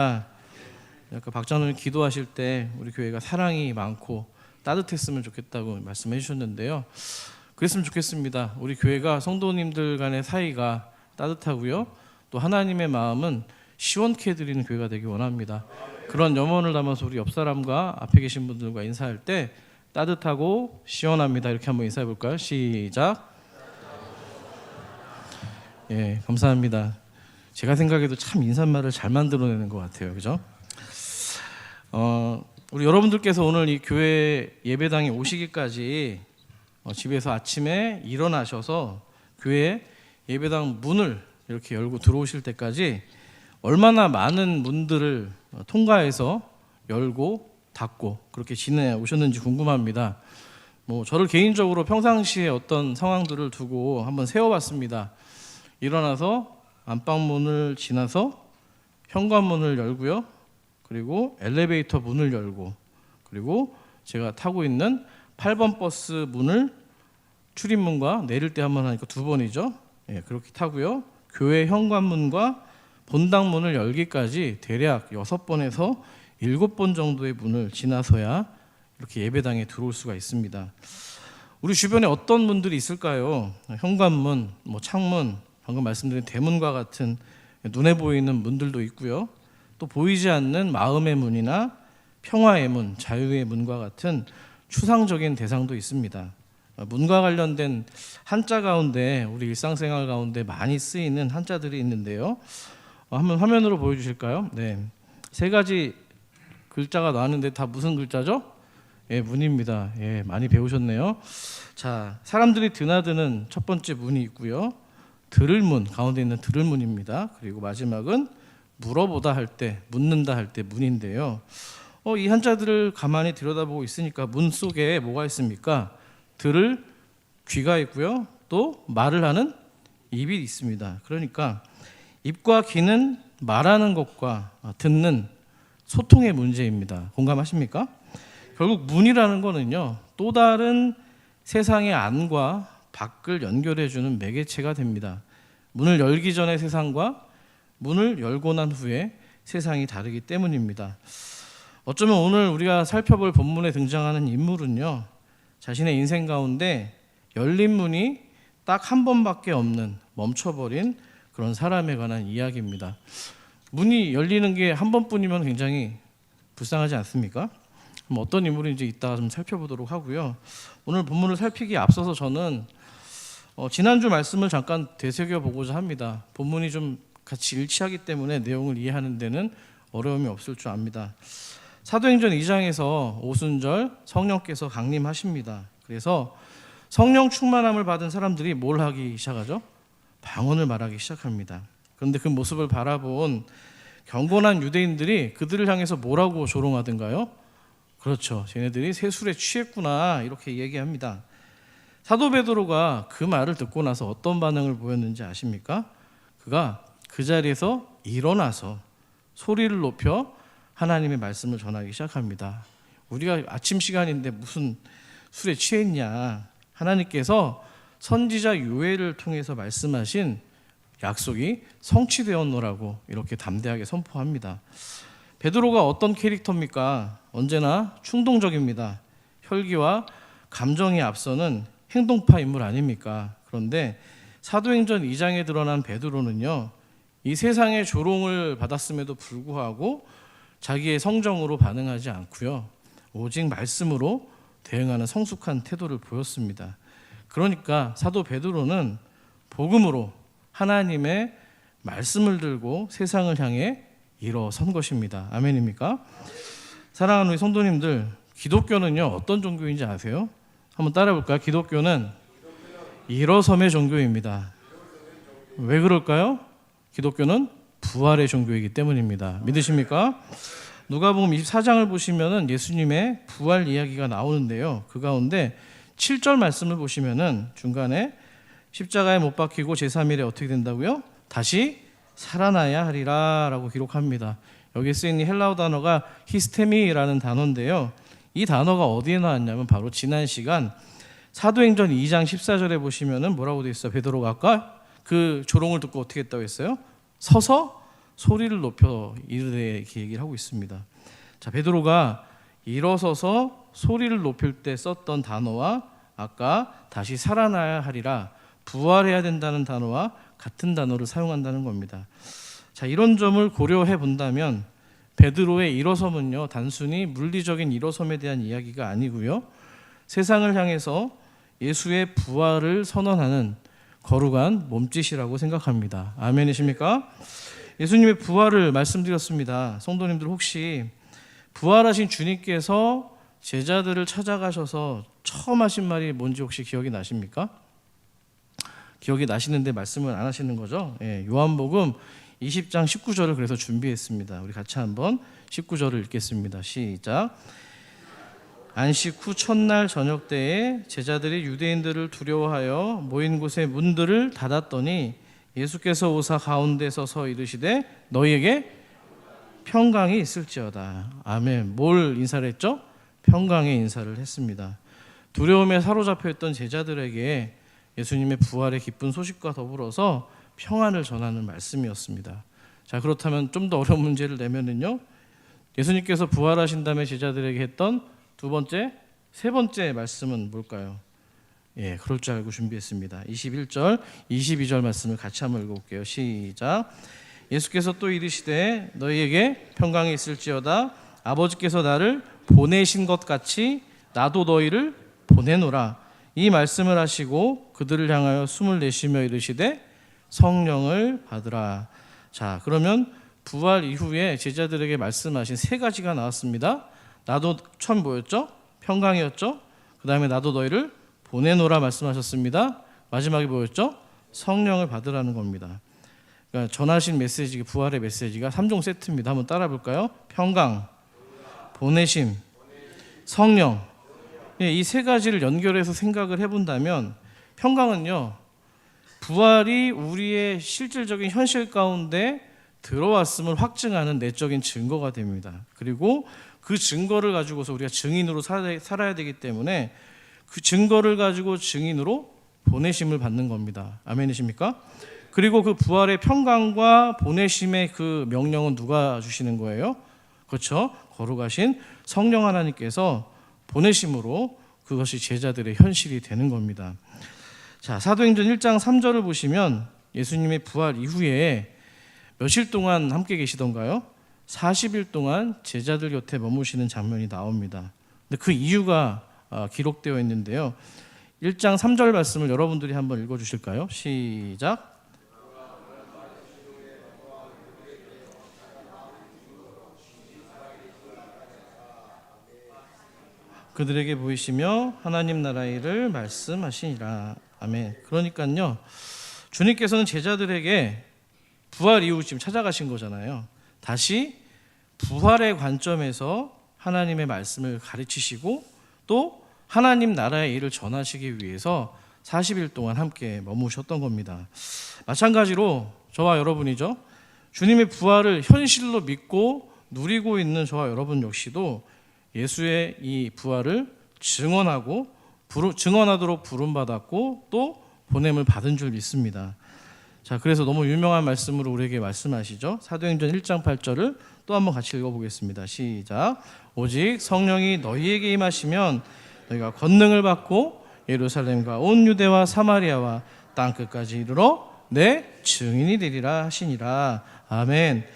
아까 박장로님 기도하실 때 우리 교회가 사랑이 많고 따뜻했으면 좋겠다고 말씀해 주셨는데요. 그랬으면 좋겠습니다. 우리 교회가 성도님들 간의 사이가 따뜻하고요. 또 하나님의 마음은 시원케 해드리는 교회가 되기 원합니다. 그런 염원을 담아서 우리 옆 사람과 앞에 계신 분들과 인사할 때 따뜻하고 시원합니다. 이렇게 한번 인사해 볼까요? 시작. 예, 감사합니다. 제가 생각해도 참 인사말을 잘 만들어내는 것 같아요. 그죠? 우리 여러분들께서 오늘 이 교회 예배당에 오시기까지 집에서 아침에 일어나셔서 교회 예배당 문을 이렇게 열고 들어오실 때까지 얼마나 많은 문들을 통과해서 열고 닫고 그렇게 지내오셨는지 궁금합니다. 저를 개인적으로 평상시에 어떤 상황들을 두고 한번 세워봤습니다. 일어나서 안방문을 지나서 현관문을 열고요. 그리고 엘리베이터 문을 열고, 그리고 제가 타고 있는 8번 버스 문을 출입문과 내릴 때 한 번 하니까 2번이죠. 예, 그렇게 타고요. 교회 현관문과 본당문을 열기까지 대략 6번에서 7번 정도의 문을 지나서야 이렇게 예배당에 들어올 수가 있습니다. 우리 주변에 어떤 문들이 있을까요? 현관문, 창문, 방금 말씀드린 대문과 같은 눈에 보이는 문들도 있고요. 또 보이지 않는 마음의 문이나 평화의 문, 자유의 문과 같은 추상적인 대상도 있습니다. 문과 관련된 한자 가운데 우리 일상생활 가운데 많이 쓰이는 한자들이 있는데요. 한번 화면으로 보여주실까요? 네, 3가지 글자가 나왔는데 다 무슨 글자죠? 예, 문입니다. 예, 많이 배우셨네요. 자, 사람들이 드나드는 첫 번째 문이 있고요. 들을 문, 가운데 있는 들을 문입니다. 그리고 마지막은 물어보다 할 때, 묻는다 할 때 문인데요. 이 한자들을 가만히 들여다보고 있으니까 문 속에 뭐가 있습니까? 들을 귀가 있고요. 또 말을 하는 입이 있습니다. 그러니까 입과 귀는 말하는 것과 듣는 소통의 문제입니다. 공감하십니까? 결국 문이라는 거는요, 또 다른 세상의 안과 밖을 연결해주는 매개체가 됩니다. 문을 열기 전의 세상과 문을 열고 난 후에 세상이 다르기 때문입니다. 어쩌면 오늘 우리가 살펴볼 본문에 등장하는 인물은요, 자신의 인생 가운데 열린 문이 딱 한 번밖에 없는 멈춰버린 그런 사람에 관한 이야기입니다. 문이 열리는 게 한 번뿐이면 굉장히 불쌍하지 않습니까? 그럼 어떤 인물인지 이따가 좀 살펴보도록 하고요. 오늘 본문을 살피기에 앞서서 저는 지난주 말씀을 잠깐 되새겨보고자 합니다. 본문이 좀 같이 일치하기 때문에 내용을 이해하는 데는 어려움이 없을 줄 압니다. 사도행전 2장에서 오순절 성령께서 강림하십니다. 그래서 성령 충만함을 받은 사람들이 뭘 하기 시작하죠? 방언을 말하기 시작합니다. 그런데 그 모습을 바라본 경건한 유대인들이 그들을 향해서 뭐라고 조롱하던가요? 그렇죠. 쟤네들이 세술에 취했구나 이렇게 얘기합니다. 사도 베드로가 그 말을 듣고 나서 어떤 반응을 보였는지 아십니까? 그가 그 자리에서 일어나서 소리를 높여 하나님의 말씀을 전하기 시작합니다. 우리가 아침 시간인데 무슨 술에 취했냐. 하나님께서 선지자 요엘을 통해서 말씀하신 약속이 성취되었노라고 이렇게 담대하게 선포합니다. 베드로가 어떤 캐릭터입니까? 언제나 충동적입니다. 혈기와 감정이 앞서는 행동파 인물 아닙니까? 그런데 사도행전 2장에 드러난 베드로는요, 이 세상의 조롱을 받았음에도 불구하고 자기의 성정으로 반응하지 않고요, 오직 말씀으로 대응하는 성숙한 태도를 보였습니다. 그러니까 사도 베드로는 복음으로 하나님의 말씀을 들고 세상을 향해 일어선 것입니다. 아멘입니까? 사랑하는 우리 성도님들, 기독교는요 어떤 종교인지 아세요? 한번 따라해 볼까요? 기독교는 일어섬의 종교입니다. 왜 그럴까요? 기독교는 부활의 종교이기 때문입니다. 믿으십니까? 누가복음 24장을 보시면은 예수님의 부활 이야기가 나오는데요. 그 가운데 7절 말씀을 보시면은 중간에 십자가에 못 박히고 제3일에 어떻게 된다고요? 다시 살아나야 하리라 라고 기록합니다. 여기에 쓰인 헬라어 단어가 히스테미라는 단어인데요. 이 단어가 어디에 나왔냐면 바로 지난 시간 사도행전 2장 14절에 보시면은 뭐라고 되어 있어요? 베드로가 아까 그 조롱을 듣고 어떻게 했다고 했어요? 서서 소리를 높여 이르되 이렇게 얘기를 하고 있습니다. 자, 베드로가 일어서서 소리를 높일 때 썼던 단어와 아까 다시 살아나야 하리라, 부활해야 된다는 단어와 같은 단어를 사용한다는 겁니다. 자, 이런 점을 고려해 본다면 베드로의 일어섬은요, 단순히 물리적인 일어섬에 대한 이야기가 아니고요, 세상을 향해서 예수의 부활을 선언하는 거룩한 몸짓이라고 생각합니다. 아멘이십니까? 예수님의 부활을 말씀드렸습니다. 성도님들 혹시 부활하신 주님께서 제자들을 찾아가셔서 처음 하신 말이 뭔지 혹시 기억이 나십니까? 기억이 나시는데 말씀을 안 하시는 거죠? 예, 요한복음 20장 19절을 그래서 준비했습니다. 우리 같이 한번 19절을 읽겠습니다. 시작. 안식 후 첫날 저녁 때에 제자들이 유대인들을 두려워하여 모인 곳의 문들을 닫았더니 예수께서 오사 가운데 서서 이르시되 너희에게 평강이 있을지어다. 아멘. 뭘 인사를 했죠? 평강의 인사를 했습니다. 두려움에 사로잡혀 있던 제자들에게 예수님의 부활의 기쁜 소식과 더불어서 평안을 전하는 말씀이었습니다. 자, 그렇다면 좀 더 어려운 문제를 내면은요, 예수님께서 부활하신 다음에 제자들에게 했던 두 번째, 세 번째 말씀은 뭘까요? 예, 그럴 줄 알고 준비했습니다. 21절, 22절 말씀을 같이 한번 읽어볼게요. 시작. 예수께서 또 이르시되 너희에게 평강이 있을지어다. 아버지께서 나를 보내신 것 같이 나도 너희를 보내노라. 이 말씀을 하시고 그들을 향하여 숨을 내쉬며 이르시되 성령을 받으라. 자, 그러면 부활 이후에 제자들에게 말씀하신 세 가지가 나왔습니다. 나도 처음 뭐였죠? 평강이었죠. 그 다음에 나도 너희를 보내노라 말씀하셨습니다. 마지막에 뭐였죠? 성령을 받으라는 겁니다. 그러니까 전하신 메시지, 부활의 메시지가 3종 세트입니다. 한번 따라 볼까요? 평강, 보내심, 성령. 이 세 가지를 연결해서 생각을 해본다면 평강은요, 부활이 우리의 실질적인 현실 가운데 들어왔음을 확증하는 내적인 증거가 됩니다. 그리고 그 증거를 가지고서 우리가 증인으로 살아야 되기 때문에 그 증거를 가지고 증인으로 보내심을 받는 겁니다. 아멘이십니까? 그리고 그 부활의 평강과 보내심의 그 명령은 누가 주시는 거예요? 그렇죠? 거룩하신 성령 하나님께서 보내심으로 그것이 제자들의 현실이 되는 겁니다. 자, 사도행전 1장 3절을 보시면 예수님의 부활 이후에 며칠 동안 함께 계시던가요? 40일 동안 제자들 곁에 머무시는 장면이 나옵니다. 근데 그 이유가 기록되어 있는데요. 1장 3절 말씀을 여러분들이 한번 읽어주실까요? 시작. 그들에게 보이시며 하나님 나라의 일을 말씀하시니라. 아멘. 그러니까요, 주님께서는 제자들에게 부활 이후 지금 찾아가신 거잖아요. 다시 부활의 관점에서 하나님의 말씀을 가르치시고 또 하나님 나라의 일을 전하시기 위해서 40일 동안 함께 머무셨던 겁니다. 마찬가지로 저와 여러분이죠. 주님의 부활을 현실로 믿고 누리고 있는 저와 여러분 역시도 예수의 이 부활을 증언하도록 부름받았고 또 보냄을 받은 줄 믿습니다. 자, 그래서 너무 유명한 말씀으로 우리에게 말씀하시죠. 사도행전 1장 8절을 또 한번 같이 읽어보겠습니다. 시작. 오직 성령이 너희에게 임하시면 너희가 권능을 받고 예루살렘과 온 유대와 사마리아와 땅끝까지 이르러 내 증인이 되리라 하시니라. 아멘.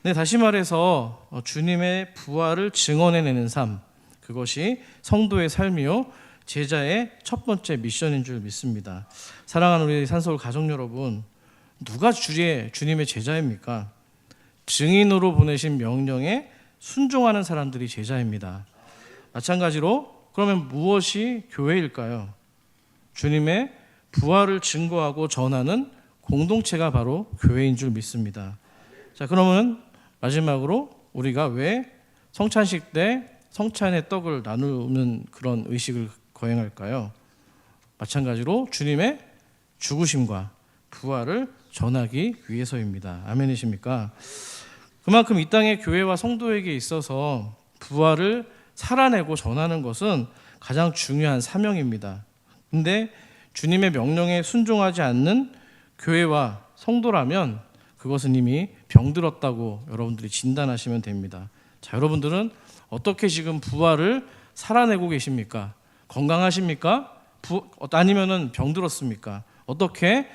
네, 다시 말해서 주님의 부활을 증언해내는 삶, 그것이 성도의 삶이요 제자의 첫 번째 미션인 줄 믿습니다. 사랑하는 우리 산서울 가족 여러분, 누가 주님의 제자입니까? 증인으로 보내신 명령에 순종하는 사람들이 제자입니다. 마찬가지로 그러면 무엇이 교회일까요? 주님의 부활을 증거하고 전하는 공동체가 바로 교회인 줄 믿습니다. 자, 그러면 마지막으로 우리가 왜 성찬식 때 성찬의 떡을 나누는 그런 의식을 거행할까요? 마찬가지로 주님의 죽으심과 부활을 전하기 위해서입니다. 아멘이십니까? 그만큼 이 땅의 교회와 성도에게 있어서 부활을 살아내고 전하는 것은 가장 중요한 사명입니다. 근데 주님의 명령에 순종하지 않는 교회와 성도라면 그것은 이미 병들었다고 여러분들이 진단하시면 됩니다. 자, 여러분들은 어떻게 지금 부활을 살아내고 계십니까? 건강하십니까? 아니면은 병들었습니까? 어떻게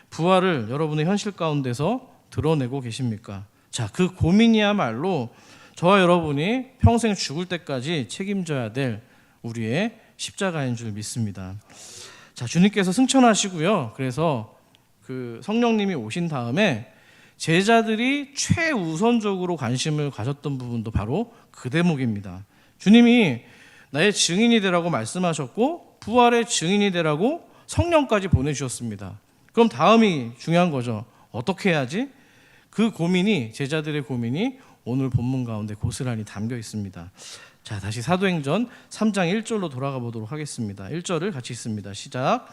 부활을 여러분의 현실 가운데서 드러내고 계십니까? 자, 그 고민이야말로 저와 여러분이 평생 죽을 때까지 책임져야 될 우리의 십자가인 줄 믿습니다. 자, 주님께서 승천하시고요. 그래서 그 성령님이 오신 다음에 제자들이 최우선적으로 관심을 가졌던 부분도 바로 그 대목입니다. 주님이 나의 증인이 되라고 말씀하셨고 부활의 증인이 되라고 성령까지 보내주셨습니다. 그럼 다음이 중요한 거죠. 어떻게 해야지? 그 고민이, 제자들의 고민이 오늘 본문 가운데 고스란히 담겨 있습니다. 자, 다시 사도행전 3장 1절로 돌아가 보도록 하겠습니다. 1절을 같이 읽습니다. 시작.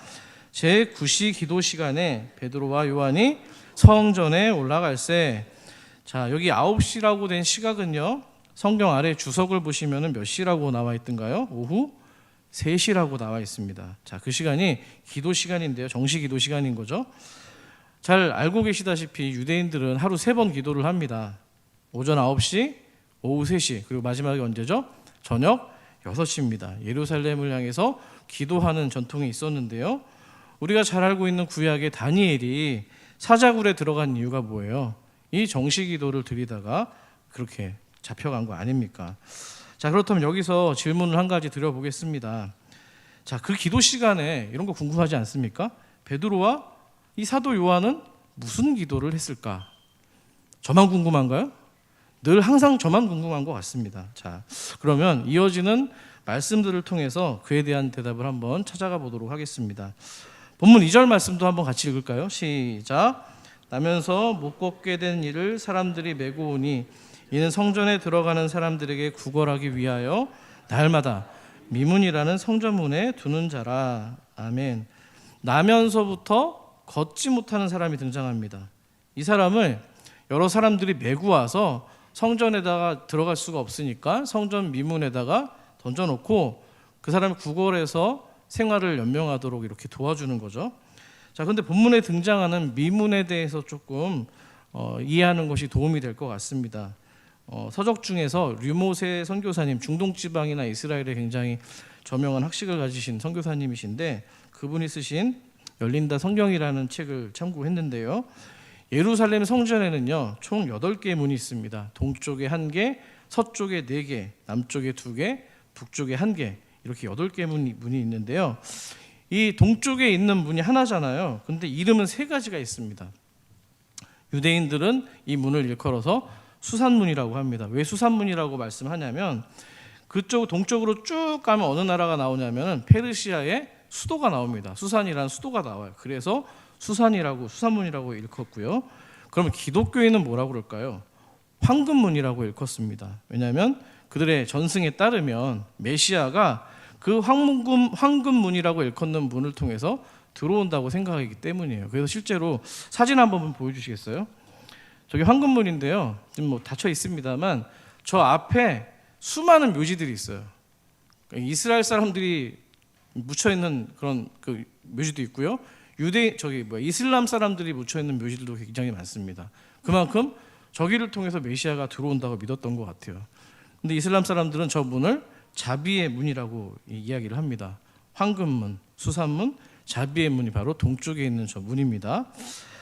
제9시 기도 시간에 베드로와 요한이 성전에 올라갈새. 자, 여기 9시라고 된 시각은요, 성경 아래 주석을 보시면 몇 시라고 나와 있던가요? 오후 3시라고 나와 있습니다. 자, 그 시간이 기도 시간인데요, 정시 기도 시간인 거죠. 잘 알고 계시다시피 유대인들은 하루 3번 기도를 합니다. 오전 9시, 오후 3시, 그리고 마지막이 언제죠? 저녁 6시입니다. 예루살렘을 향해서 기도하는 전통이 있었는데요, 우리가 잘 알고 있는 구약의 다니엘이 사자굴에 들어간 이유가 뭐예요? 이 정시 기도를 드리다가 그렇게 잡혀간 거 아닙니까? 자, 그렇다면 여기서 질문을 한 가지 드려보겠습니다. 자, 그 기도 시간에 이런 거 궁금하지 않습니까? 베드로와 이 사도 요한은 무슨 기도를 했을까? 저만 궁금한가요? 늘 항상 저만 궁금한 것 같습니다. 자, 그러면 이어지는 말씀들을 통해서 그에 대한 대답을 한번 찾아가 보도록 하겠습니다. 본문 2절 말씀도 한번 같이 읽을까요? 시작. 나면서 못 걷게 된 이를 사람들이 메고 오니 이는 성전에 들어가는 사람들에게 구걸하기 위하여 날마다 미문이라는 성전문에 두는 자라. 아멘. 나면서부터 걷지 못하는 사람이 등장합니다. 이 사람을 여러 사람들이 메고 와서 성전에다가 들어갈 수가 없으니까 성전 미문에다가 던져놓고 그 사람을 구걸해서 생활을 연명하도록 이렇게 도와주는 거죠. 자, 그런데 본문에 등장하는 미문에 대해서 조금 이해하는 것이 도움이 될 것 같습니다. 서적 중에서 류모세 선교사님, 중동 지방이나 이스라엘에 굉장히 저명한 학식을 가지신 선교사님이신데 그분이 쓰신 열린다 성경이라는 책을 참고했는데요, 예루살렘 성전에는요 총 8개의 문이 있습니다. 동쪽에 1개, 서쪽에 4개, 남쪽에 2개, 북쪽에 1개, 이렇게 8개의 문이 있는데요, 이 동쪽에 있는 문이 하나잖아요. 근데 이름은 3가지가 있습니다. 유대인들은 이 문을 일컬어서 수산문이라고 합니다. 왜 수산문이라고 말씀하냐면 그쪽 동쪽으로 쭉 가면 어느 나라가 나오냐면 페르시아의 수도가 나옵니다. 수산이라는 수도가 나와요. 그래서 수산문이라고 일컫고요. 그러면 기독교인은 뭐라고 그럴까요? 황금문이라고 일컫습니다. 왜냐하면 그들의 전승에 따르면 메시아가 그 황금문이라고 일컫는 문을 통해서 들어온다고 생각하기 때문이에요. 그래서 실제로 사진 한번 보여주시겠어요? 저기 황금문인데요, 지금 뭐 닫혀 있습니다만 저 앞에 수많은 묘지들이 있어요. 이스라엘 사람들이 묻혀 있는 그런 그 묘지도 있고요, 이슬람 사람들이 묻혀 있는 묘지들도 굉장히 많습니다. 그만큼 저기를 통해서 메시아가 들어온다고 믿었던 것 같아요. 근데 이슬람 사람들은 저 문을 자비의 문이라고 이야기를 합니다. 황금문, 수산문, 자비의 문이 바로 동쪽에 있는 저 문입니다.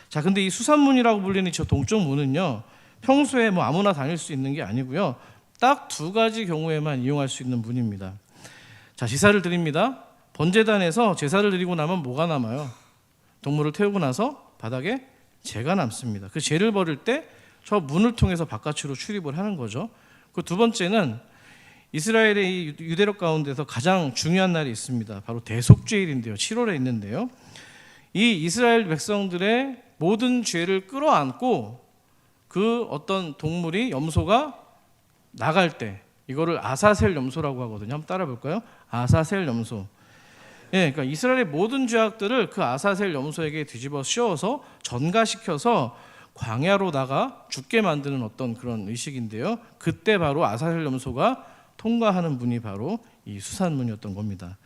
자, 근데 이 수산문이라고 불리는 저 동쪽 문은요, 평소에 뭐 아무나 다닐 수 있는 게 아니고요, 딱 2가지 경우에만 이용할 수 있는 문입니다. 자, 제사를 드립니다. 번제단에서 제사를 드리고 나면 뭐가 남아요? 동물을 태우고 나서 바닥에 재가 남습니다. 그 재를 버릴 때 저 문을 통해서 바깥으로 출입을 하는 거죠. 그 2번째는 이스라엘의 이 유대력 가운데서 가장 중요한 날이 있습니다. 바로 대속죄일인데요, 7월에 있는데요, 이 이스라엘 백성들의 모든 죄를 끌어안고 그 어떤 동물이, 염소가 나갈 때 이거를 아사셀 염소라고 하거든요. 한번 따라 볼까요? 아사셀 염소. 예, 그러니까 이스라엘의 모든 죄악들을 그 아사셀 염소에게 뒤집어 씌워서 전가시켜서 광야로 나가 죽게 만드는 어떤 그런 의식인데요, 그때 바로 아사셀 염소가 통과하는 문이 바로 이 수산문이었던 겁니다.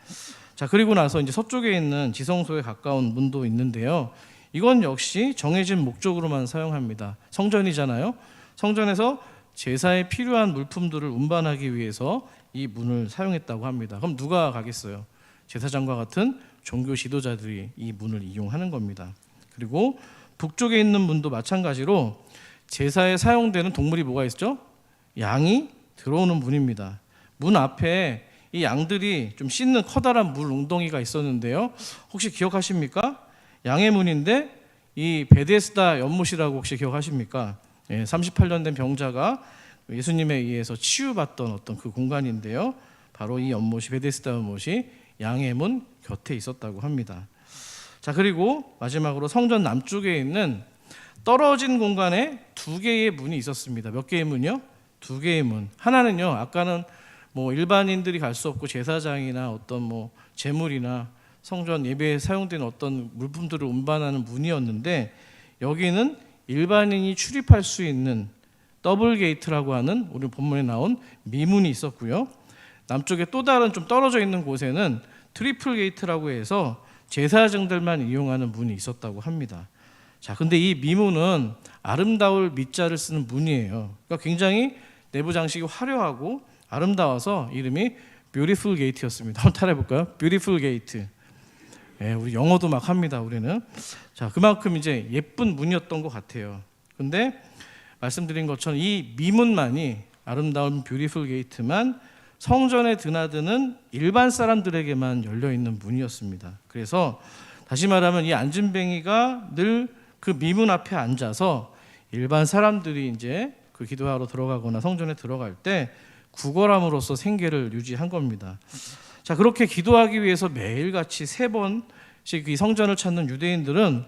자, 그리고 나서 이제 서쪽에 있는 지성소에 가까운 문도 있는데요, 이건 역시 정해진 목적으로만 사용합니다. 성전이잖아요. 성전에서 제사에 필요한 물품들을 운반하기 위해서 이 문을 사용했다고 합니다. 그럼 누가 가겠어요? 제사장과 같은 종교 지도자들이 이 문을 이용하는 겁니다. 그리고 북쪽에 있는 문도 마찬가지로 제사에 사용되는 동물이 뭐가 있죠? 양이 들어오는 문입니다. 문 앞에 이 양들이 좀 씻는 커다란 물 웅덩이가 있었는데요. 혹시 기억하십니까? 양의 문인데 이 베데스다 연못이라고 혹시 기억하십니까? 38년 된 병자가 예수님에 의해서 치유받던 어떤 그 공간인데요. 바로 이 연못이 베데스다 연못이 양의 문 곁에 있었다고 합니다. 자, 그리고 마지막으로 성전 남쪽에 있는 떨어진 공간에 두 개의 문이 있었습니다. 몇 개의 문이요? 두 개의 문. 하나는요, 아까는 뭐 일반인들이 갈 수 없고 제사장이나 어떤 뭐 제물이나 성전 예배에 사용되는 어떤 물품들을 운반하는 문이었는데, 여기는 일반인이 출입할 수 있는 더블 게이트라고 하는 오늘 본문에 나온 미문이 있었고요. 남쪽에 또 다른 좀 떨어져 있는 곳에는 트리플 게이트라고 해서 제사장들만 이용하는 문이 있었다고 합니다. 자, 근데 이 미문은 아름다울 미자를 쓰는 문이에요. 그러니까 굉장히 내부 장식이 화려하고 아름다워서 이름이 뷰티풀 게이트였습니다. 한번 따라해볼까요? 뷰티풀 게이트. 우리 영어도 막 합니다, 우리는. 자, 그만큼 이제 예쁜 문이었던 것 같아요. 근데 말씀드린 것처럼 이 미문만이, 아름다운 뷰티풀 게이트만 성전에 드나드는 일반 사람들에게만 열려 있는 문이었습니다. 그래서 다시 말하면 이 안진뱅이가 늘 그 미문 앞에 앉아서 일반 사람들이 이제 그 기도하러 들어가거나 성전에 들어갈 때 구걸함으로써 생계를 유지한 겁니다. 자, 그렇게 기도하기 위해서 매일같이 3번씩 이 성전을 찾는 유대인들은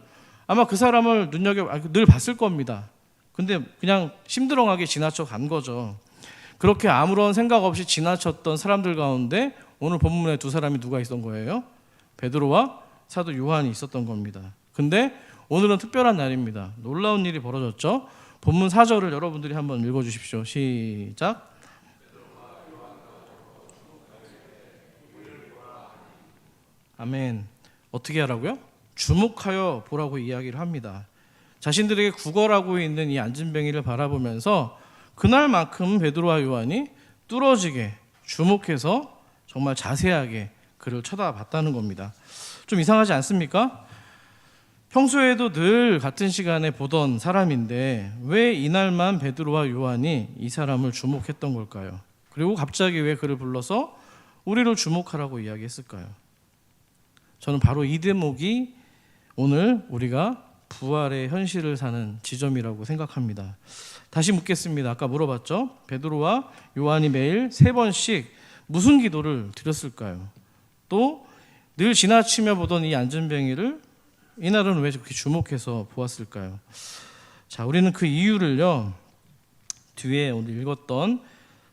아마 그 사람을 늘 봤을 겁니다. 근데 그냥 심드렁하게 지나쳐 간 거죠. 그렇게 아무런 생각 없이 지나쳤던 사람들 가운데 오늘 본문에 두 사람이 누가 있었던 거예요? 베드로와 사도 요한이 있었던 겁니다. 근데 오늘은 특별한 날입니다. 놀라운 일이 벌어졌죠. 본문 4절을 여러분들이 한번 읽어주십시오. 시작. 아멘. 어떻게 하라고요? 주목하여 보라고 이야기를 합니다. 자신들에게 구걸하고 있는 이 안진뱅이를 바라보면서 그날만큼 베드로와 요한이 뚫어지게 주목해서 정말 자세하게 그를 쳐다봤다는 겁니다. 좀 이상하지 않습니까? 평소에도 늘 같은 시간에 보던 사람인데 왜 이날만 베드로와 요한이 이 사람을 주목했던 걸까요? 그리고 갑자기 왜 그를 불러서 우리를 주목하라고 이야기했을까요? 저는 바로 이 대목이 오늘 우리가 부활의 현실을 사는 지점이라고 생각합니다. 다시 묻겠습니다. 아까 물어봤죠? 베드로와 요한이 매일 3번씩 무슨 기도를 드렸을까요? 또 늘 지나치며 보던 이 안진뱅이를 이날은 왜 그렇게 주목해서 보았을까요? 자, 우리는 그 이유를요, 뒤에 오늘 읽었던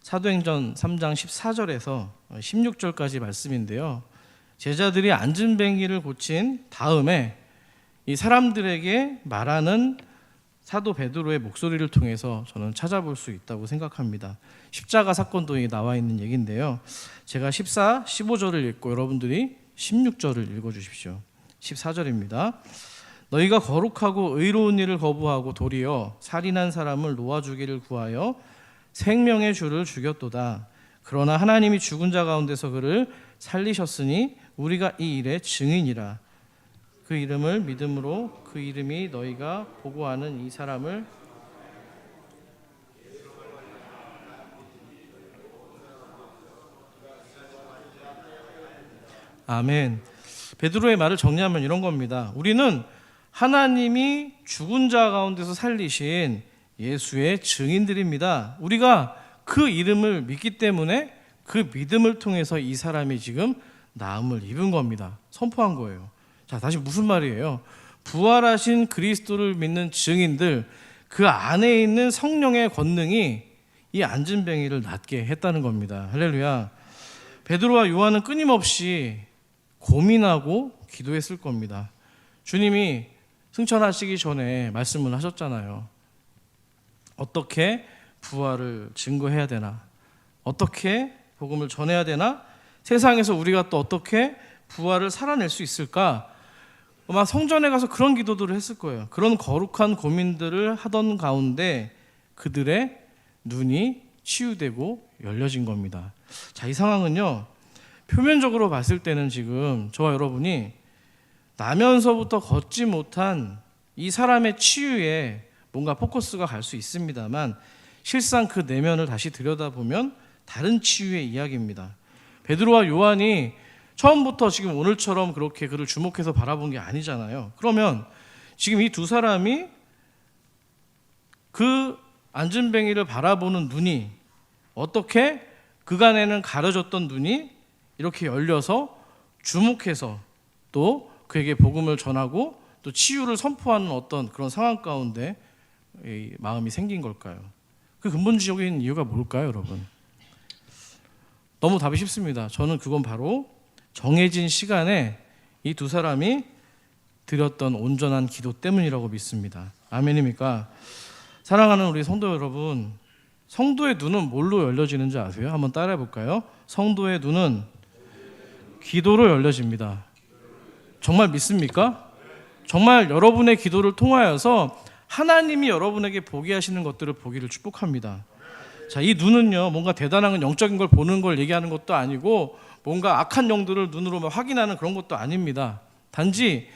사도행전 3장 14절에서 16절까지 말씀인데요, 제자들이 안진뱅이를 고친 다음에 이 사람들에게 말하는 사도 베드로의 목소리를 통해서 저는 찾아볼 수 있다고 생각합니다. 십자가 사건도 나와 있는 얘기인데요, 제가 14, 15절을 읽고 여러분들이 16절을 읽어주십시오. 14절입니다. 너희가 거룩하고 의로운 일을 거부하고 도리어 살인한 사람을 놓아주기를 구하여 생명의 주를 죽였도다. 그러나 하나님이 죽은 자 가운데서 그를 살리셨으니 우리가 이 일의 증인이라. 그 이름을 믿음으로 그 이름이 너희가 보고하는 이 사람을 아멘. 베드로의 말을 정리하면 이런 겁니다. 우리는 하나님이 죽은 자 가운데서 살리신 예수의 증인들입니다. 우리가 그 이름을 믿기 때문에 그 믿음을 통해서 이 사람이 지금 나음을 입은 겁니다. 선포한 거예요. 자, 다시 무슨 말이에요? 부활하신 그리스도를 믿는 증인들, 그 안에 있는 성령의 권능이 이 안진뱅이를 낫게 했다는 겁니다. 할렐루야. 베드로와 요한은 끊임없이 고민하고 기도했을 겁니다. 주님이 승천하시기 전에 말씀을 하셨잖아요. 어떻게 부활을 증거해야 되나? 어떻게 복음을 전해야 되나? 세상에서 우리가 또 어떻게 부활을 살아낼 수 있을까? 아마 성전에 가서 그런 기도들을 했을 거예요. 그런 거룩한 고민들을 하던 가운데 그들의 눈이 치유되고 열려진 겁니다. 자, 이 상황은요, 표면적으로 봤을 때는 지금 저와 여러분이 나면서부터 걷지 못한 이 사람의 치유에 뭔가 포커스가 갈 수 있습니다만, 실상 그 내면을 다시 들여다보면 다른 치유의 이야기입니다. 베드로와 요한이 처음부터 지금 오늘처럼 그렇게 그를 주목해서 바라본 게 아니잖아요. 그러면 지금 이 두 사람이 그 안진뱅이를 바라보는 눈이 어떻게 그간에는 가려졌던 눈이 이렇게 열려서 주목해서 또 그에게 복음을 전하고 또 치유를 선포하는 어떤 그런 상황 가운데 이 마음이 생긴 걸까요? 그 근본적인 이유가 뭘까요, 여러분? 너무 답이 쉽습니다. 저는 그건 바로 정해진 시간에 이 두 사람이 드렸던 온전한 기도 때문이라고 믿습니다. 아멘입니까? 사랑하는 우리 성도 여러분, 성도의 눈은 뭘로 열려지는지 아세요? 한번 따라해 볼까요? 성도의 눈은 기도로 열려집니다. 정말 믿습니까? 정말 여러분의 기도를 통하여서 하나님이 여러분에게 보게 하시는 것들을 보기를 축복합니다. 자, 이 눈은요, 뭔가 대단한 영적인 걸 보는 걸 얘기하는 것도 아니고 뭔가 악한 영들을 눈으로 확인하는 그런 것도 아닙니다. 단지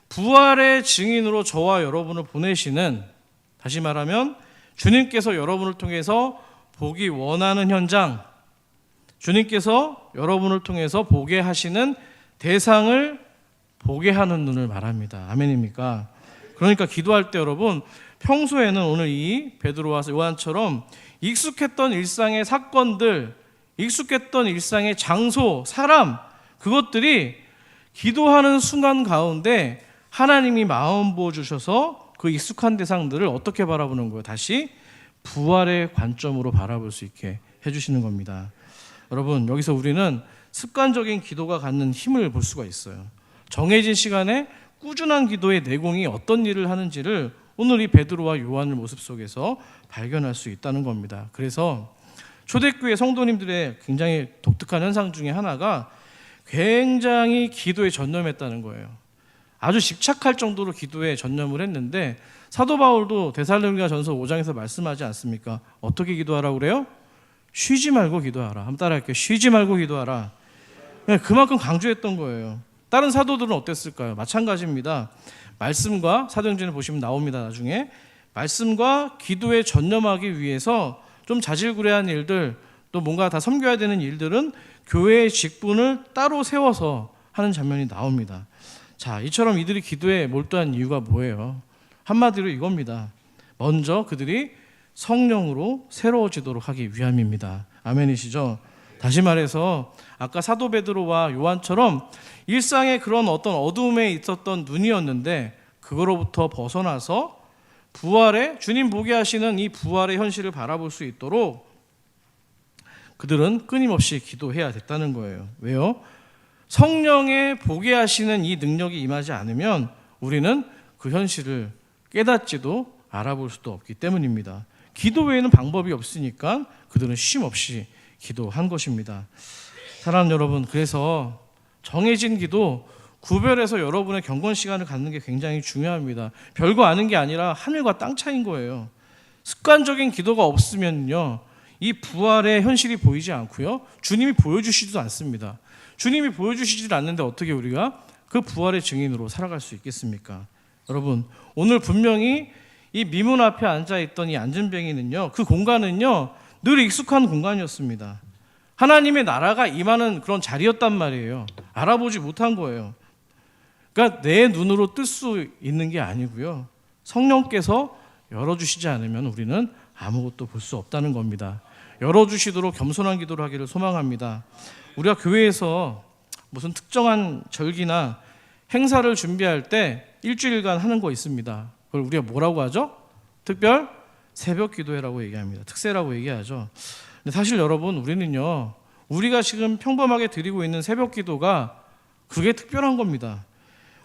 부활의 증인으로 저와 여러분을 보내시는, 다시 말하면 주님께서 여러분을 통해서 보기 원하는 현장, 주님께서 여러분을 통해서 보게 하시는 대상을 보게 하는 눈을 말합니다. 아멘입니까? 그러니까 기도할 때 여러분, 평소에는 오늘 이 베드로와 요한처럼 익숙했던 일상의 사건들, 익숙했던 일상의 장소, 사람, 그것들이 기도하는 순간 가운데 하나님이 마음 부어주셔서 그 익숙한 대상들을 어떻게 바라보는 거예요? 다시 부활의 관점으로 바라볼 수 있게 해주시는 겁니다. 여러분, 여기서 우리는 습관적인 기도가 갖는 힘을 볼 수가 있어요. 정해진 시간에 꾸준한 기도의 내공이 어떤 일을 하는지를 오늘 이 베드로와 요한의 모습 속에서 발견할 수 있다는 겁니다. 그래서 초대교회 성도님들의 굉장히 독특한 현상 중에 하나가 굉장히 기도에 전념했다는 거예요. 아주 집착할 정도로 기도에 전념을 했는데, 사도 바울도 데살로니가전서 5장에서 말씀하지 않습니까? 어떻게 기도하라고 그래요? 쉬지 말고 기도하라. 한번 따라할게요. 쉬지 말고 기도하라. 그만큼 강조했던 거예요. 다른 사도들은 어땠을까요? 마찬가지입니다. 말씀과, 사도행전을 보시면 나옵니다. 나중에 말씀과 기도에 전념하기 위해서 좀 자질구레한 일들, 또 뭔가 다 섬겨야 되는 일들은 교회의 직분을 따로 세워서 하는 장면이 나옵니다. 자, 이처럼 이들이 기도에 몰두한 이유가 뭐예요? 한마디로 이겁니다. 먼저 그들이 성령으로 새로워지도록 하기 위함입니다. 아멘이시죠? 다시 말해서 아까 사도 베드로와 요한처럼 일상의 그런 어떤 어두움에 있었던 눈이었는데, 그거로부터 벗어나서 부활의, 주님 보게 하시는 이 부활의 현실을 바라볼 수 있도록 그들은 끊임없이 기도해야 됐다는 거예요. 왜요? 성령의 보게 하시는 이 능력이 임하지 않으면 우리는 그 현실을 깨닫지도 알아볼 수도 없기 때문입니다. 기도 외에는 방법이 없으니까 그들은 쉼없이 기도한 것입니다. 사랑하는 여러분, 그래서 정해진 기도, 구별해서 여러분의 경건 시간을 갖는 게 굉장히 중요합니다. 별거 아닌 게 아니라 하늘과 땅 차이인 거예요. 습관적인 기도가 없으면요, 이 부활의 현실이 보이지 않고요, 주님이 보여주시지도 않습니다. 주님이 보여주시지 않는데 어떻게 우리가 그 부활의 증인으로 살아갈 수 있겠습니까? 여러분, 오늘 분명히 이 미문 앞에 앉아있던 이 안진뱅이는요, 그 공간은요 늘 익숙한 공간이었습니다. 하나님의 나라가 임하는 그런 자리였단 말이에요. 알아보지 못한 거예요. 그러니까 내 눈으로 뜰 수 있는 게 아니고요, 성령께서 열어주시지 않으면 우리는 아무것도 볼 수 없다는 겁니다. 열어주시도록 겸손한 기도를 하기를 소망합니다. 우리가 교회에서 무슨 특정한 절기나 행사를 준비할 때 일주일간 하는 거 있습니다. 그걸 우리가 뭐라고 하죠? 특별 새벽 기도회라고 얘기합니다. 특세라고 얘기하죠. 근데 사실 여러분, 우리는요, 우리가 지금 평범하게 드리고 있는 새벽 기도가 그게 특별한 겁니다.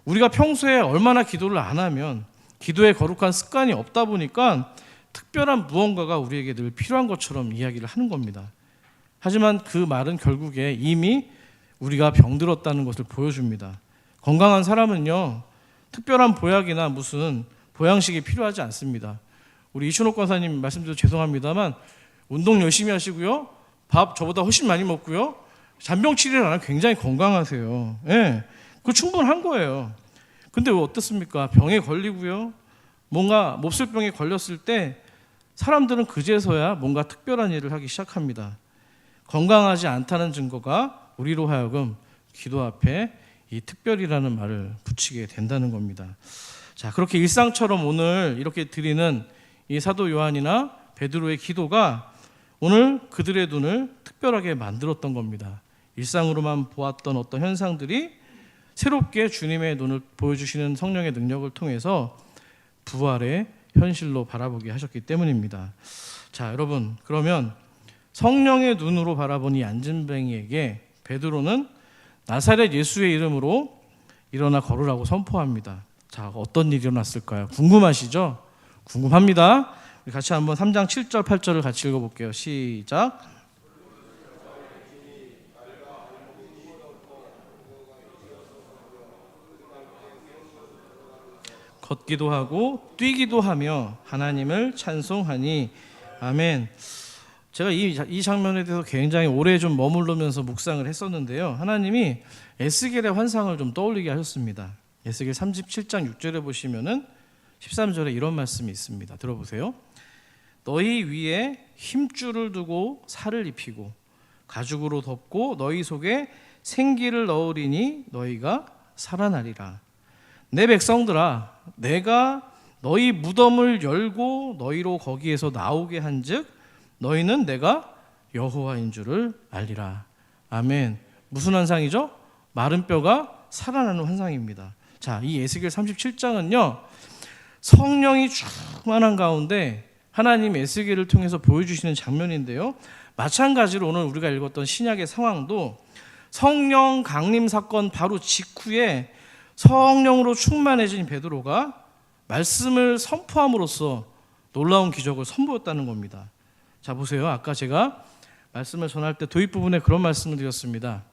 우리가 평소에 얼마나 기도를 안 하면 기도에 거룩한 습관이 없다 보니까 특별한 무언가가 우리에게 늘 필요한 것처럼 이야기를 하는 겁니다. 하지만 그 말은 결국에 이미 우리가 병들었다는 것을 보여줍니다. 건강한 사람은요, 특별한 보약이나 무슨 보양식이 필요하지 않습니다. 우리 이춘옥 권사님 말씀드려 죄송합니다만 운동 열심히 하시고요. 밥 저보다 훨씬 많이 먹고요. 잔병치레를 안 하고 굉장히 건강하세요. 예, 그거 충분한 거예요. 근데 왜 어떻습니까? 병에 걸리고요. 뭔가 몹쓸병에 걸렸을 때 사람들은 그제서야 뭔가 특별한 일을 하기 시작합니다. 건강하지 않다는 증거가 우리로 하여금 기도 앞에 이 특별이라는 말을 붙이게 된다는 겁니다. 자, 그렇게 일상처럼 오늘 이렇게 드리는 이 사도 요한이나 베드로의 기도가 오늘 그들의 눈을 특별하게 만들었던 겁니다. 일상으로만 보았던 어떤 현상들이 새롭게 주님의 눈을 보여주시는 성령의 능력을 통해서 부활의 현실로 바라보게 하셨기 때문입니다. 자, 여러분, 그러면 성령의 눈으로 바라본 이 안진뱅이에게 베드로는 나사렛 예수의 이름으로 일어나 걸으라고 선포합니다. 자, 어떤 일이 일어났을까요? 궁금하시죠? 궁금합니다. 우리 같이 한번 3장 7절 8절을 같이 읽어볼게요. 시작. 걷기도 하고 뛰기도 하며 하나님을 찬송하니 아멘. 제가 이 장면에 대해서 굉장히 오래 좀 머무르면서 묵상을 했었는데요. 하나님이 에스겔의 환상을 좀 떠올리게 하셨습니다. 에스겔 37장 6절에 보시면은 13절에 이런 말씀이 있습니다. 들어보세요. 너희 위에 힘줄을 두고 살을 입히고 가죽으로 덮고 너희 속에 생기를 넣으리니 너희가 살아나리라. 내 백성들아, 내가 너희 무덤을 열고 너희로 거기에서 나오게 한즉 너희는 내가 여호와인 줄을 알리라. 아멘. 무슨 환상이죠? 마른 뼈가 살아나는 환상입니다. 자, 이 에스겔 37장은요 성령이 충만한 가운데 하나님 에스겔을 통해서 보여주시는 장면인데요, 마찬가지로 오늘 우리가 읽었던 신약의 상황도 성령 강림 사건 바로 직후에 성령으로 충만해진 베드로가 말씀을 선포함으로써 놀라운 기적을 선보였다는 겁니다. 자, 보세요. 아까 제가 말씀을 전할 때 도입 부분에 그런 말씀을 드렸습니다.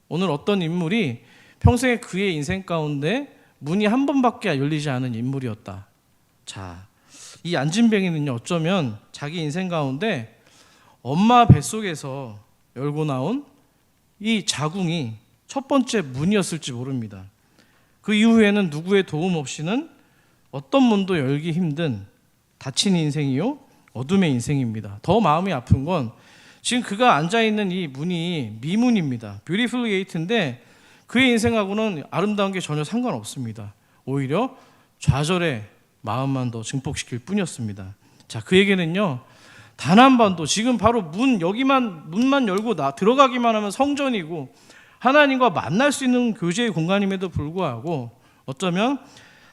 오늘 어떤 인물이 평생에 그의 인생 가운데 문이 한 번밖에 열리지 않은 인물이었다. 자, 이 안진뱅이는요 어쩌면 자기 인생 가운데 엄마 뱃속에서 열고 나온 이 자궁이 첫 번째 문이었을지 모릅니다. 그 이후에는 누구의 도움 없이는 어떤 문도 열기 힘든 닫힌 인생이요 어둠의 인생입니다. 더 마음이 아픈 건 지금 그가 앉아있는 이 문이 미문입니다. 뷰티풀 게이트인데 그의 인생하고는 아름다운 게 전혀 상관없습니다. 오히려 좌절의 마음만 더 증폭시킬 뿐이었습니다. 자, 그에게는요 단 한 번도 지금 바로 문만 열고 들어가기만 하면 성전이고 하나님과 만날 수 있는 교제의 공간임에도 불구하고 어쩌면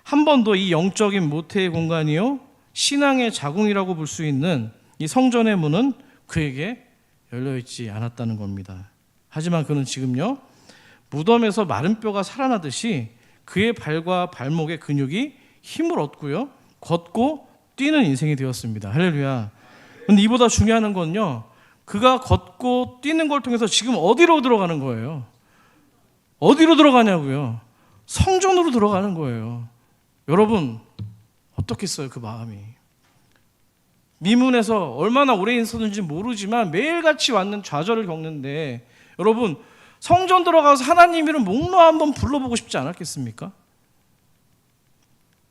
한 번도 이 영적인 모태의 공간이요 신앙의 자궁이라고 볼 수 있는 이 성전의 문은 그에게 열려있지 않았다는 겁니다. 하지만 그는 지금요 무덤에서 마른 뼈가 살아나듯이 그의 발과 발목의 근육이 힘을 얻고요 걷고 뛰는 인생이 되었습니다. 할렐루야. 그런데 이보다 중요한 건요 그가 걷고 뛰는 걸 통해서 지금 어디로 들어가는 거예요? 어디로 들어가냐고요? 성전으로 들어가는 거예요. 여러분 어떻겠어요? 그 마음이 미문에서 얼마나 오래 있었는지 모르지만 매일같이 왔는 좌절을 겪는데 여러분 성전 들어가서 하나님 이름 목로 한번 불러보고 싶지 않았겠습니까?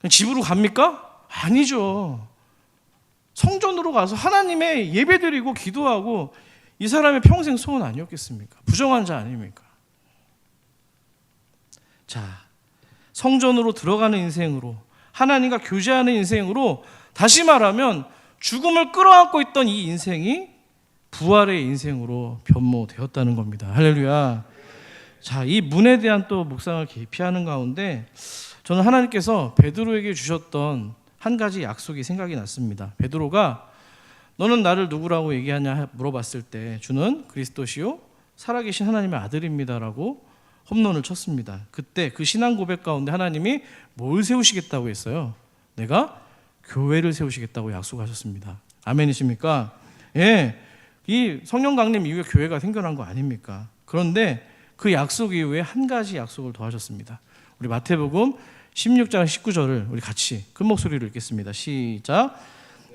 집으로 갑니까? 아니죠. 성전으로 가서 하나님의 예배드리고 기도하고 이 사람의 평생 소원 아니었겠습니까? 부정한 자 아닙니까? 자, 성전으로 들어가는 인생으로 하나님과 교제하는 인생으로 다시 말하면 죽음을 끌어안고 있던 이 인생이 부활의 인생으로 변모되었다는 겁니다. 할렐루야. 자, 이 문에 대한 또 묵상을 계피하는 가운데 저는 하나님께서 베드로에게 주셨던 한 가지 약속이 생각이 났습니다. 베드로가 너는 나를 누구라고 얘기하냐 물어봤을 때 주는 그리스도시요 살아계신 하나님의 아들입니다라고 홈런을 쳤습니다. 그때 그 신앙 고백 가운데 하나님이 뭘 세우시겠다고 했어요? 내가 교회를 세우시겠다고 약속하셨습니다. 아멘이십니까? 예, 이 성령 강림 이후에 교회가 생겨난 거 아닙니까? 그런데 그 약속 이후에 한 가지 약속을 더 하셨습니다. 우리 마태복음 16장 19절을 우리 같이 큰 목소리로 읽겠습니다. 시작.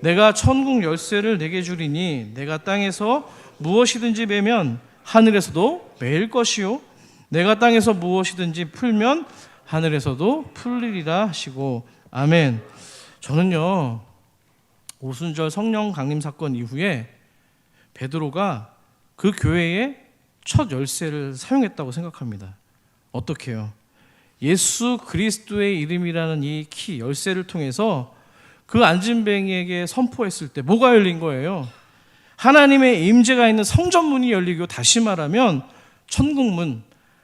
내가 천국 열쇠를 내게 주리니 내가 땅에서 무엇이든지 매면 하늘에서도 매일 것이요 내가 땅에서 무엇이든지 풀면 하늘에서도 풀리리라 하시고 아멘. 저는요 오순절 성령 강림 사건 이후에 베드로가 그 교회의 첫 열쇠를 사용했다고 생각합니다. 어떻게요? 예수 그리스도의 이름이라는 이 키 열쇠를 통해서 그 안진뱅이에게 선포했을 때 뭐가 열린 거예요? 하나님의 임재가 있는 성전문이 열리고 다시 말하면 천국문,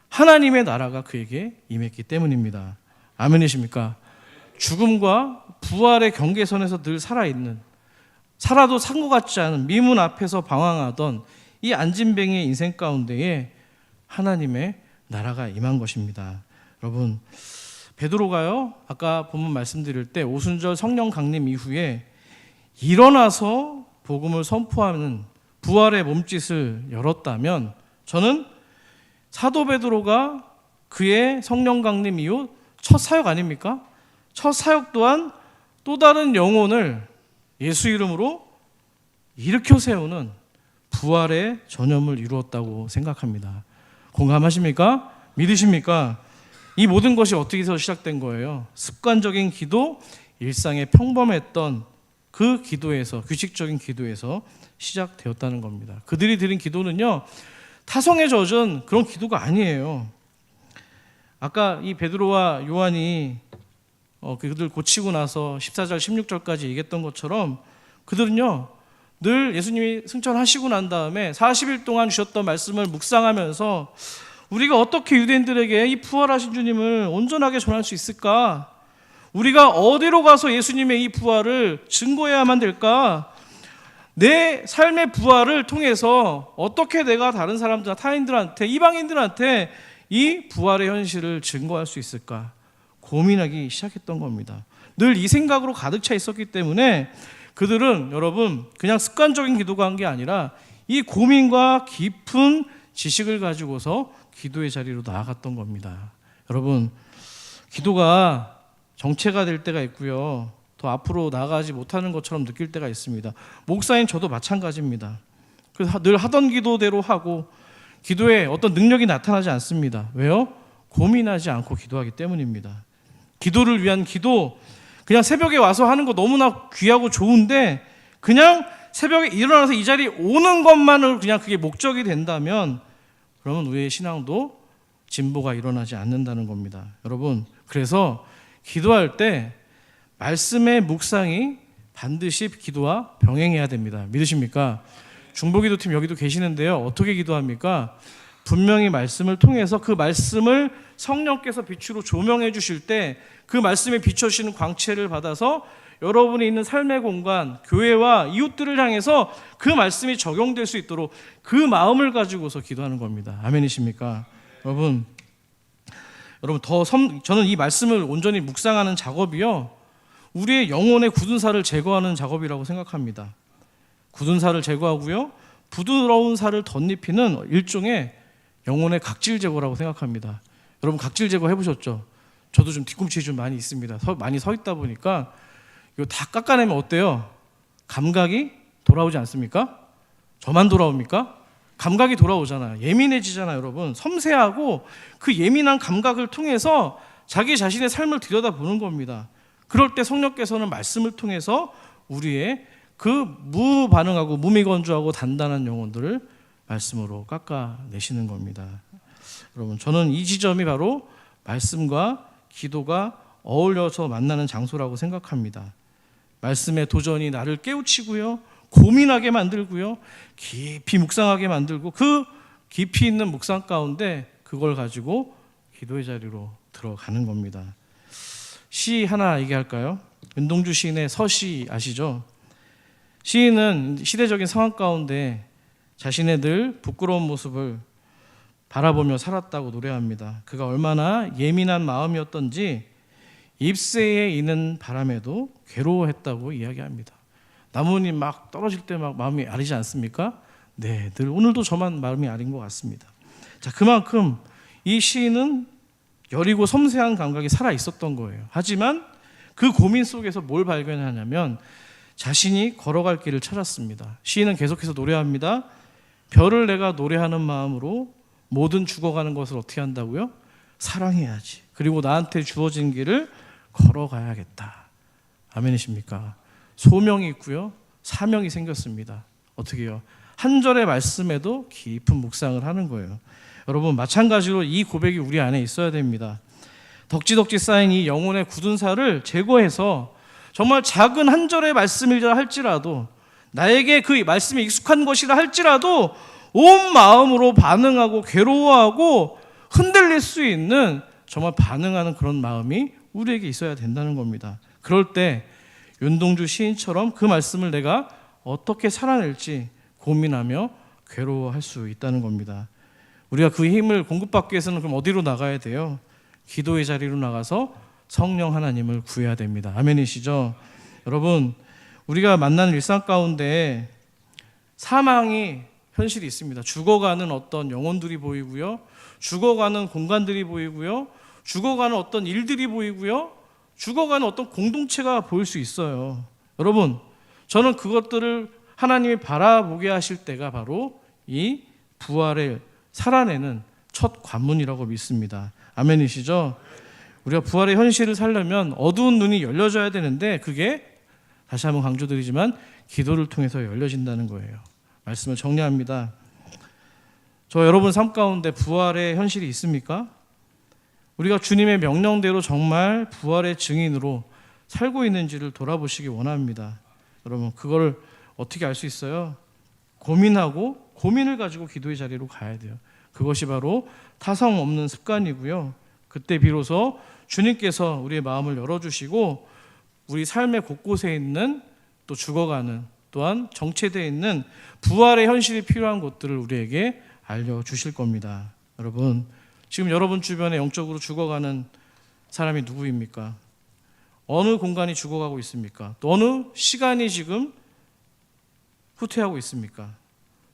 하나님의 나라가 그에게 임했기 때문입니다. 아멘이십니까? 죽음과 부활의 경계선에서 늘 살아있는, 살아도 산 것 같지 않은 미문 앞에서 방황하던 이 안진뱅이의 인생 가운데에 하나님의 나라가 임한 것입니다. 여러분, 베드로가요 아까 본문 말씀드릴 때 오순절 성령 강림 이후에 일어나서 복음을 선포하는 부활의 몸짓을 열었다면 저는 사도 베드로가 그의 성령 강림 이후 첫 사역 아닙니까? 첫 사역 또한 또 다른 영혼을 예수 이름으로 일으켜 세우는 부활의 전염을 이루었다고 생각합니다. 공감하십니까? 믿으십니까? 이 모든 것이 어떻게 해서 시작된 거예요? 습관적인 기도, 일상의 평범했던 그 기도에서, 규칙적인 기도에서 시작되었다는 겁니다. 그들이 드린 기도는요 타성에 젖은 그런 기도가 아니에요. 아까 이 베드로와 요한이 그들 고치고 나서 14절 16절까지 얘기했던 것처럼 그들은요 늘 예수님이 승천하시고 난 다음에 40일 동안 주셨던 말씀을 묵상하면서 우리가 어떻게 유대인들에게 이 부활하신 주님을 온전하게 전할 수 있을까? 우리가 어디로 가서 예수님의 이 부활을 증거해야만 될까? 내 삶의 부활을 통해서 어떻게 내가 다른 사람들, 타인들한테, 이방인들한테 이 부활의 현실을 증거할 수 있을까? 고민하기 시작했던 겁니다. 늘 이 생각으로 가득 차 있었기 때문에 그들은 여러분 그냥 습관적인 기도가 한 게 아니라 이 고민과 깊은 지식을 가지고서 기도의 자리로 나아갔던 겁니다. 여러분 기도가 정체가 될 때가 있고요. 더 앞으로 나아가지 못하는 것처럼 느낄 때가 있습니다. 목사인 저도 마찬가지입니다. 그래서 늘 하던 기도대로 하고 기도에 어떤 능력이 나타나지 않습니다. 왜요? 고민하지 않고 기도하기 때문입니다. 기도를 위한 기도, 그냥 새벽에 와서 하는 거 너무나 귀하고 좋은데 그냥 새벽에 일어나서 이 자리에 오는 것만으로 그냥 그게 목적이 된다면 그러면 우리의 신앙도 진보가 일어나지 않는다는 겁니다. 여러분, 그래서 기도할 때 말씀의 묵상이 반드시 기도와 병행해야 됩니다. 믿으십니까? 중보기도팀 여기도 계시는데요. 어떻게 기도합니까? 분명히 말씀을 통해서 그 말씀을 성령께서 빛으로 조명해 주실 때 그 말씀에 비춰주시는 광채를 받아서 여러분이 있는 삶의 공간, 교회와 이웃들을 향해서 그 말씀이 적용될 수 있도록 그 마음을 가지고서 기도하는 겁니다. 아멘이십니까? 여러분 저는 이 말씀을 온전히 묵상하는 작업이요 우리의 영혼의 굳은 살을 제거하는 작업이라고 생각합니다. 굳은 살을 제거하고요 부드러운 살을 덧입히는 일종의 영혼의 각질 제거라고 생각합니다. 여러분 각질 제거 해보셨죠? 저도 좀 뒤꿈치에 좀 많이 있습니다. 많이 서 있다 보니까 이거 다 깎아내면 어때요? 감각이 돌아오지 않습니까? 저만 돌아옵니까? 감각이 돌아오잖아요. 예민해지잖아요, 여러분. 섬세하고 그 예민한 감각을 통해서 자기 자신의 삶을 들여다보는 겁니다. 그럴 때 성령께서는 말씀을 통해서 우리의 그 무반응하고 무미건조하고 단단한 영혼들을 말씀으로 깎아내시는 겁니다. 여러분, 저는 이 지점이 바로 말씀과 기도가 어울려서 만나는 장소라고 생각합니다. 말씀의 도전이 나를 깨우치고요, 고민하게 만들고요, 깊이 묵상하게 만들고 그 깊이 있는 묵상 가운데 그걸 가지고 기도의 자리로 들어가는 겁니다. 시 하나 얘기할까요? 은동주 시인의 서시 아시죠? 시인은 시대적인 상황 가운데 자신의 늘 부끄러운 모습을 바라보며 살았다고 노래합니다. 그가 얼마나 예민한 마음이었던지 잎새에 이는 바람에도 괴로워했다고 이야기합니다. 나뭇잎 막 떨어질 때 막 마음이 아리지 않습니까? 네, 늘 오늘도 저만 마음이 아린 것 같습니다. 자, 그만큼 이 시인은 여리고 섬세한 감각이 살아 있었던 거예요. 하지만 그 고민 속에서 뭘 발견하냐면 자신이 걸어갈 길을 찾았습니다. 시인은 계속해서 노래합니다. 별을 내가 노래하는 마음으로 모든 죽어가는 것을 어떻게 한다고요? 사랑해야지. 그리고 나한테 주어진 길을 걸어가야겠다. 아멘이십니까? 소명이 있고요, 사명이 생겼습니다. 어떻게 해요? 한 절의 말씀에도 깊은 묵상을 하는 거예요. 여러분, 마찬가지로 이 고백이 우리 안에 있어야 됩니다. 덕지덕지 쌓인 이 영혼의 굳은 살을 제거해서 정말 작은 한 절의 말씀이라 할지라도, 나에게 그 말씀이 익숙한 것이라 할지라도 온 마음으로 반응하고 괴로워하고 흔들릴 수 있는 정말 반응하는 그런 마음이 우리에게 있어야 된다는 겁니다. 그럴 때 윤동주 시인처럼 그 말씀을 내가 어떻게 살아낼지 고민하며 괴로워할 수 있다는 겁니다. 우리가 그 힘을 공급받기 위해서는 그럼 어디로 나가야 돼요? 기도의 자리로 나가서 성령 하나님을 구해야 됩니다. 아멘이시죠? 여러분, 우리가 만나는 일상 가운데 사망이 현실이 있습니다. 죽어가는 어떤 영혼들이 보이고요, 죽어가는 공간들이 보이고요, 죽어가는 어떤 일들이 보이고요, 죽어가는 어떤 공동체가 보일 수 있어요. 여러분, 저는 그것들을 하나님이 바라보게 하실 때가 바로 이 부활을 살아내는 첫 관문이라고 믿습니다. 아멘이시죠? 우리가 부활의 현실을 살려면 어두운 눈이 열려져야 되는데, 그게 다시 한번 강조드리지만 기도를 통해서 열려진다는 거예요. 말씀을 정리합니다. 저 여러분 삶 가운데 부활의 현실이 있습니까? 우리가 주님의 명령대로 정말 부활의 증인으로 살고 있는지를 돌아보시기 원합니다. 여러분, 그걸 어떻게 알 수 있어요? 고민하고 고민을 가지고 기도의 자리로 가야 돼요. 그것이 바로 타성 없는 습관이고요. 그때 비로소 주님께서 우리의 마음을 열어주시고 우리 삶의 곳곳에 있는, 또 죽어가는, 또한 정체되어 있는 부활의 현실이 필요한 곳들을 우리에게 알려주실 겁니다. 여러분, 지금 여러분 주변에 영적으로 죽어가는 사람이 누구입니까? 어느 공간이 죽어가고 있습니까? 또 어느 시간이 지금 후퇴하고 있습니까?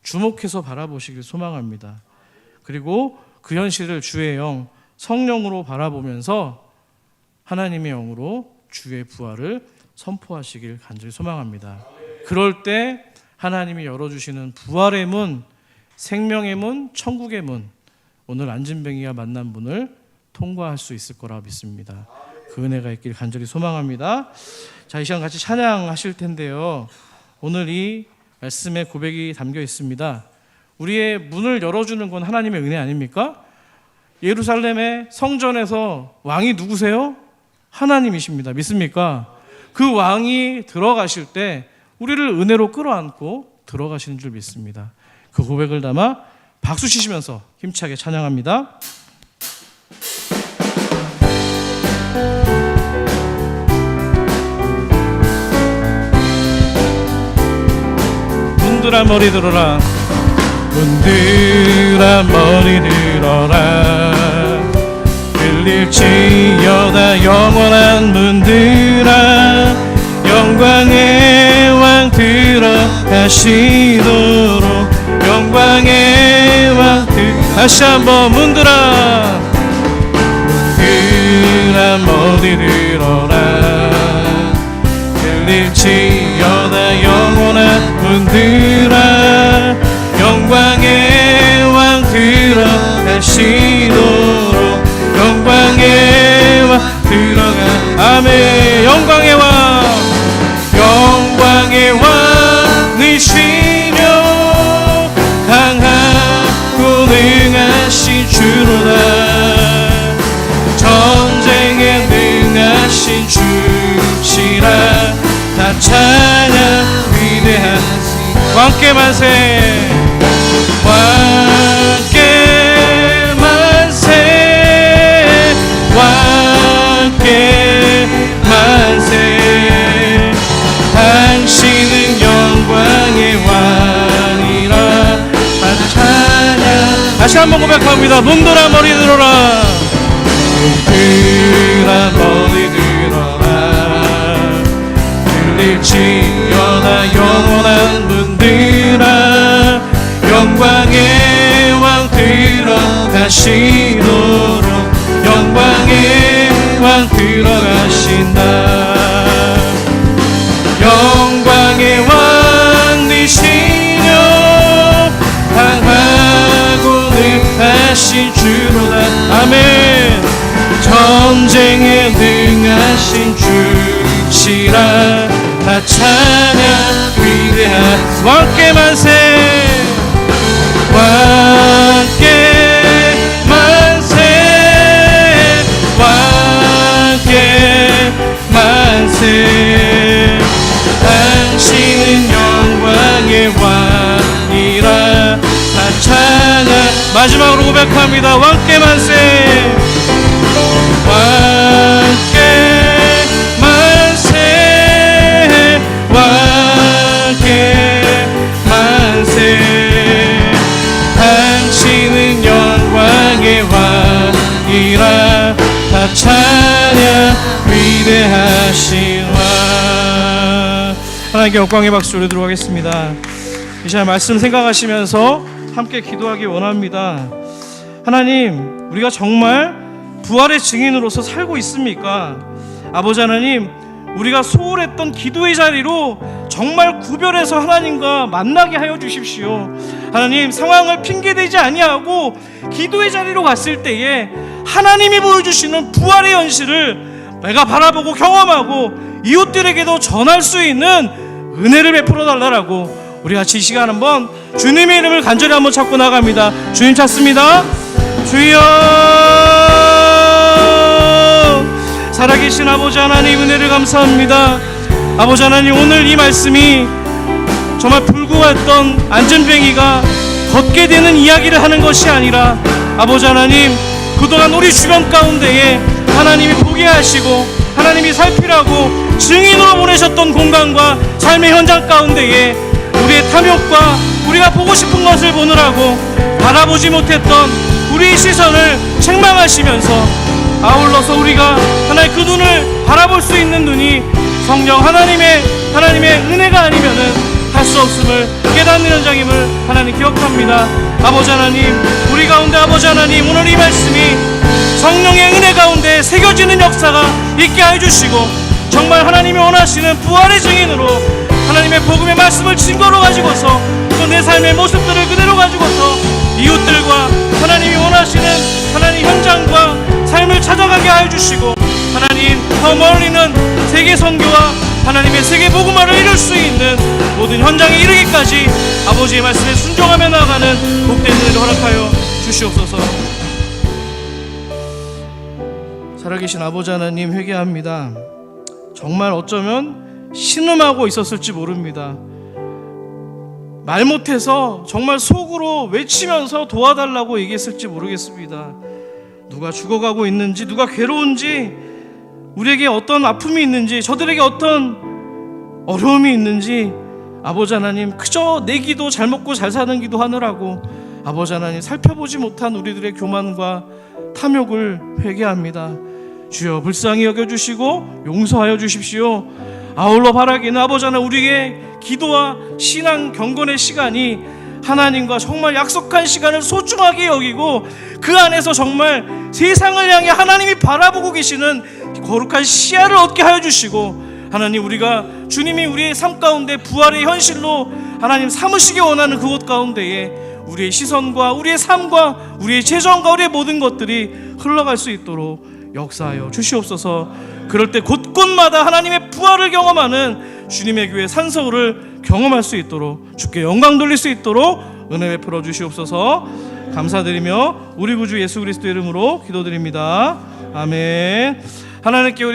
주목해서 바라보시길 소망합니다. 그리고 그 현실을 주의 영, 성령으로 바라보면서 하나님의 영으로 주의 부활을 선포하시길 간절히 소망합니다. 그럴 때 하나님이 열어주시는 부활의 문, 생명의 문, 천국의 문, 오늘 안진뱅이가 만난 문을 통과할 수 있을 거라 믿습니다. 그 은혜가 있길 간절히 소망합니다. 자, 이 시간 같이 찬양하실 텐데요, 오늘 이 말씀에 고백이 담겨 있습니다. 우리의 문을 열어주는 건 하나님의 은혜 아닙니까? 예루살렘의 성전에서 왕이 누구세요? 하나님이십니다. 믿습니까? 그 왕이 들어가실 때 우리를 은혜로 끌어안고 들어가시는 줄 믿습니다. 그 고백을 담아 박수 치시면서 힘차게 찬양합니다. 문들아 머리 들어라, 문들아 머리 들어라, 열릴지어다 영원한 문들아, 영광의 왕 들어가시도록, 영광의 왕 다시 한번 문들아, 문들아 머리 들어라, 열릴지어다 영원한 문들아, 영광의 왕 들어가시도록, 영광의 왕 들어가. 아멘. 영광의 왕, 영광의 왕이시며 강하고 능하신 주로다, 전쟁에 능하신 주시라, 다 찬양 위대한 왕께 만세, 왕께 만세, 왕께 만세, 당신은 영광의 왕이라, 다 찬양. 다시 한번 고백합니다. 문들아 머리 들어라, 문들아 머리 들어라, 열릴지어다 영원한 문들아, 영광의 왕 들어가시도록, 영광 위대하신 주로다. 아멘. 전쟁에 능하신 주시라. 다 찬양 위대한 왕께 만세. 왕께 만세. 왕께 만세. 당신은 영광의 왕이라. 다 찬양. 마지막으로 고백합니다. 왕께 만세. 왕께 만세. 왕께 만세. 당신은 영광의 왕이라. 다 찬양 위대하신 왕. 하나님께 영광의 박수 올리도록 하겠습니다. 이 시간 말씀 생각하시면서 함께 기도하기 원합니다. 하나님, 우리가 정말 부활의 증인으로서 살고 있습니까? 아버지 하나님, 우리가 소홀했던 기도의 자리로 정말 구별해서 하나님과 만나게 하여 주십시오. 하나님, 상황을 핑계대지 아니하고 기도의 자리로 갔을 때에 하나님이 보여주시는 부활의 현실을 내가 바라보고 경험하고 이웃들에게도 전할 수 있는 은혜를 베풀어 달라라고 우리 같이 이 시간 한번 주님의 이름을 간절히 한번 찾고 나갑니다. 주님 찾습니다. 주여. 살아계신 아버지 하나님, 은혜를 감사합니다. 아버지 하나님, 오늘 이 말씀이 정말 불구했던 안전뱅이가 걷게 되는 이야기를 하는 것이 아니라 아버지 하나님, 그동안 우리 주변 가운데에 하나님이 보게 하시고 하나님이 살피라고 증인으로 보내셨던 공간과 삶의 현장 가운데에 우리의 탐욕과 우리가 보고 싶은 것을 보느라고 바라보지 못했던 우리의 시선을 책망하시면서 아울러서 우리가 하나의 그 눈을 바라볼 수 있는 눈이 성령 하나님의 은혜가 아니면은 할 수 없음을 깨닫는 현장임을 하나님 기억합니다. 아버지 하나님, 우리 가운데 아버지 하나님, 오늘 이 말씀이 성령의 은혜 가운데 새겨지는 역사가 있게 해주시고 정말 하나님이 원하시는 부활의 증인으로 하나님의 복음의 말씀을 증거로 가지고서 또 내 삶의 모습들을 그대로 가지고서 이웃들과 하나님이 원하시는 하나님 현장과 삶을 찾아가게 하여 주시고 하나님, 더 멀리는 세계 선교와 하나님의 세계 복음화를 이룰 수 있는 모든 현장에 이르기까지 아버지의 말씀에 순종하며 나아가는 복된 은혜를 허락하여 주시옵소서. 살아계신 아버지 하나님, 회개합니다. 정말 어쩌면 신음하고 있었을지 모릅니다. 말 못해서 정말 속으로 외치면서 도와달라고 얘기했을지 모르겠습니다. 누가 죽어가고 있는지, 누가 괴로운지, 우리에게 어떤 아픔이 있는지, 저들에게 어떤 어려움이 있는지 아버지 하나님, 그저 내 기도 잘 먹고 잘 사는 기도 하느라고 아버지 하나님 살펴보지 못한 우리들의 교만과 탐욕을 회개합니다. 주여, 불쌍히 여겨주시고 용서하여 주십시오. 아울러 바라기는 아버지 하나님, 우리의 기도와 신앙 경건의 시간이 하나님과 정말 약속한 시간을 소중하게 여기고 그 안에서 정말 세상을 향해 하나님이 바라보고 계시는 거룩한 시야를 얻게 하여 주시고 하나님, 우리가 주님이 우리의 삶 가운데 부활의 현실로 하나님 삼으시기 원하는 그곳 가운데에 우리의 시선과 우리의 삶과 우리의 재정과 우리의 모든 것들이 흘러갈 수 있도록 역사하여 주시옵소서. 그럴 때 곳곳마다 하나님의 부활을 경험하는 주님의 교회 산서울을 경험할 수 있도록, 주께 영광 돌릴 수 있도록 은혜 베풀어 주시옵소서. 감사드리며 우리 구주 예수 그리스도 이름으로 기도드립니다. 아멘. 하나님께 우리